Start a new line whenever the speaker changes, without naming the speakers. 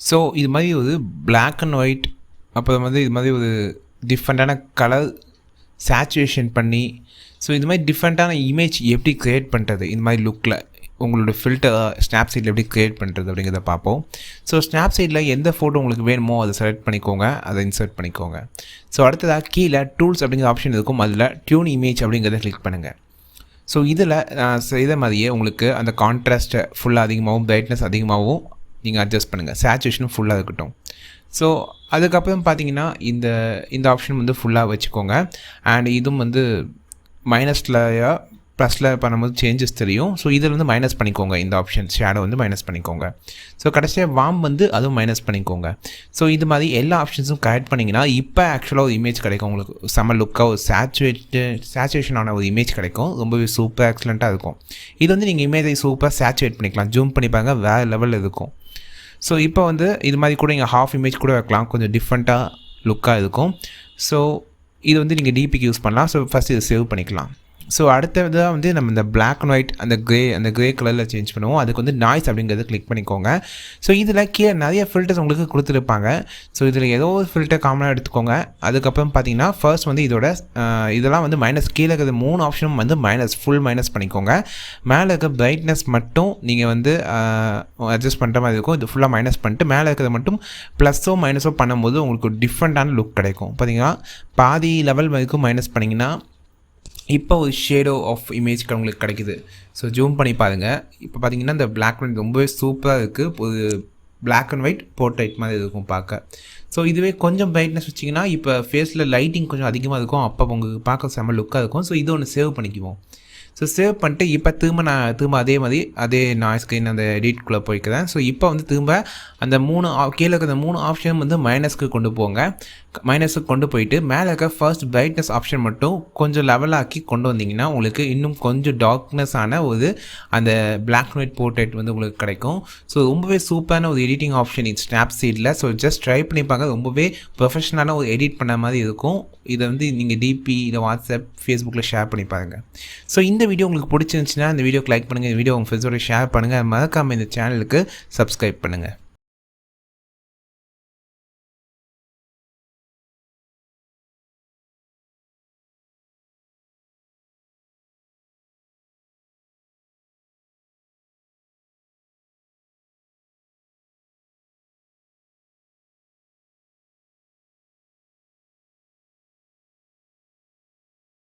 So இது மாதிரி ஒரு பிளாக் அண்ட் ஒயிட் அப்புறம் வந்து இது மாதிரி ஒரு டிஃப்ரெண்ட்டான கலர் சேச்சுரேஷன் பண்ணி ஸோ இது மாதிரி டிஃப்ரெண்ட்டான இமேஜ் எப்படி க்ரியேட் பண்ணுறது இந்த மாதிரி லுக்கில் உங்களோட ஃபில்டர் ஸ்னாப்சீடில் எப்படி க்ரியேட் பண்ணுறது அப்படிங்கிறத பார்ப்போம். ஸோ ஸ்னாப்சீடில் எந்த ஃபோட்டோ உங்களுக்கு வேணுமோ அதை செலக்ட் பண்ணிக்கோங்க, அதை இன்சர்ட் பண்ணிக்கோங்க. ஸோ அடுத்ததாக கீழே டூல்ஸ் அப்படிங்கிற ஆப்ஷன் இருக்கும், அதில் டியூன் இமேஜ் அப்படிங்கிறத கிளிக் பண்ணுங்கள். ஸோ இதில் செய்த மாதிரியே உங்களுக்கு அந்த கான்ட்ராஸ்ட்டை ஃபுல்லாக அதிகமாகவும் பிரைட்னஸ் அதிகமாகவும் நீங்கள் அட்ஜஸ்ட் பண்ணுங்கள். சேச்சுரேஷனும் ஃபுல்லாக இருக்கட்டும். ஸோ அதுக்கப்புறம் பார்த்தீங்கன்னா இந்த ஆப்ஷன் வந்து ஃபுல்லாக வச்சுக்கோங்க. அண்ட் இதுவும் வந்து மைனஸ்லையா ப்ளஸில் பண்ணும்போது சேஞ்சஸ் தெரியும். ஸோ இதில் வந்து மைனஸ் பண்ணிக்கோங்க, இந்த ஆப்ஷன் ஷேடோ வந்து மைனஸ் பண்ணிக்கோங்க. ஸோ கடைசியாக வார்ம் வந்து அதுவும் மைனஸ் பண்ணிக்கோங்க. ஸோ இது மாதிரி எல்லா ஆப்ஷன்ஸும் கரெக்ட் பண்ணிங்கன்னா இப்போ ஆக்சுவலாக ஒரு இமேஜ் கிடைக்கும் உங்களுக்கு. செம்ம லுக்காக ஒரு சேச்சுரேஷனான ஒரு இமேஜ் கிடைக்கும். ரொம்பவே சூப்பர் எக்ஸலண்ட்டாக இருக்கும். இது வந்து நீங்கள் இமேஜை சூப்பராக சேச்சுரேட் பண்ணிக்கலாம், ஜூம் பண்ணி பாருங்கள், வேறு லெவலில் இருக்கும். ஸோ இப்போ வந்து இது மாதிரி கூட நீங்கள் ஹாஃப் இமேஜ் கூட வைக்கலாம், கொஞ்சம் டிஃப்ரெண்ட்டாக லுக்காக இருக்கும். ஸோ இது வந்து நீங்கள் டிபிக்கு யூஸ் பண்ணலாம். ஸோ ஃபஸ்ட் இதை சேவ் பண்ணிக்கலாம். ஸோ அடுத்ததாக வந்து நம்ம இந்த பிளாக் அண்ட் ஒயிட் அந்த கிரே கலரில் சேஞ்ச் பண்ணுவோம். அதுக்கு வந்து நாய்ஸ் அப்படிங்கிறத கிளிக் பண்ணிக்கோங்க. ஸோ இதில் கீழே நிறைய ஃபில்டர்ஸ் உங்களுக்கு கொடுத்துருப்பாங்க. ஸோ இதில் ஏதோ ஒரு ஃபில்டர் காமனாக எடுத்துக்கோங்க. அதுக்கப்புறம் பார்த்தீங்கன்னா ஃபர்ஸ்ட் வந்து இதெல்லாம் வந்து மைனஸ், கீழே இருக்கிற 3 ஆப்ஷனும் வந்து ஃபுல் மைனஸ் பண்ணிக்கோங்க. மேலே இருக்க பிரைட்னஸ் மட்டும் நீங்கள் வந்து அட்ஜஸ்ட் பண்ணுற மாதிரி இருக்கும். இது ஃபுல்லாக மைனஸ் பண்ணிட்டு மேலே இருக்கிறத மட்டும் ப்ளஸ்ஸோ மைனஸோ பண்ணும்போது உங்களுக்கு ஒரு டிஃப்ரெண்ட்டான லுக் கிடைக்கும். பார்த்தீங்கன்னா பாதி லெவல் வரைக்கும் மைனஸ் பண்ணிங்கன்னா இப்போ ஒரு ஷேடோ ஆஃப் இமேஜ் உங்களுக்கு கிடைக்குது. ஸோ ஜூம் பண்ணி பாருங்கள். இப்போ பார்த்தீங்கன்னா இந்த பிளாக் அண்ட் ஒயிட் ரொம்பவே சூப்பராக இருக்குது. ஒரு பிளாக் அண்ட் ஒயிட் போர்ட்ரைட் மாதிரி இருக்கும் பார்க்க. ஸோ இதுவே கொஞ்சம் பிரைட்னஸ் வச்சிங்கன்னா இப்போ ஃபேஸில் லைட்டிங் கொஞ்சம் அதிகமாக இருக்கும், அப்போ உங்களுக்கு பார்க்க செம்ம லுக்காக இருக்கும். ஸோ இது ஒன்று சேவ் பண்ணிக்குவோம். ஸோ சேவ் பண்ணிட்டு இப்போ திரும்ப அதே மாதிரி அதே நாய்ஸ் ஸ்க்ரீன் அந்த எடிட்குள்ளே போய்க்கிறேன். ஸோ இப்போ வந்து திரும்ப அந்த கீழே இருக்கிற 3 ஆப்ஷன் வந்து மைனஸ்க்கு கொண்டு போங்க. மைனஸுக்கு கொண்டு போயிட்டு மேலே இருக்க ஃபர்ஸ்ட் பிரைட்னஸ் ஆப்ஷன் மட்டும் கொஞ்சம் லெவலாக்கி கொண்டு வந்தீங்கன்னா உங்களுக்கு இன்னும் கொஞ்சம் டார்க்னஸான ஒரு அந்த பிளாக் அண்ட் ஒயிட் போர்ட்ரேட் வந்து உங்களுக்கு கிடைக்கும். ஸோ ரொம்பவே சூப்பரான ஒரு எடிட்டிங் ஆப்ஷன் இது ஸ்னாப்சீடில். ஸோ ஜஸ்ட் ட்ரை பண்ணிப்பாங்க, ரொம்பவே ப்ரொஃபஷனலான ஒரு எடிட் பண்ண மாதிரி இருக்கும். இதை வந்து நீங்கள் டிபி இல்லை வாட்ஸ்அப் ஃபேஸ்புக்கில் ஷேர் பண்ணி பாருங்கள். ஸோ இந்த வீடியோ உங்களுக்கு பிடிச்சிருந்துச்சுன்னா இந்த வீடியோக்கு லைக் பண்ணுங்கள், இந்த வீடியோ உங்கள் ஃப்ரெண்ட்ஸோட ஷேர் பண்ணுங்கள், மறக்காமல் இந்த சேனலுக்கு சப்ஸ்கிரைப் பண்ணுங்கள்.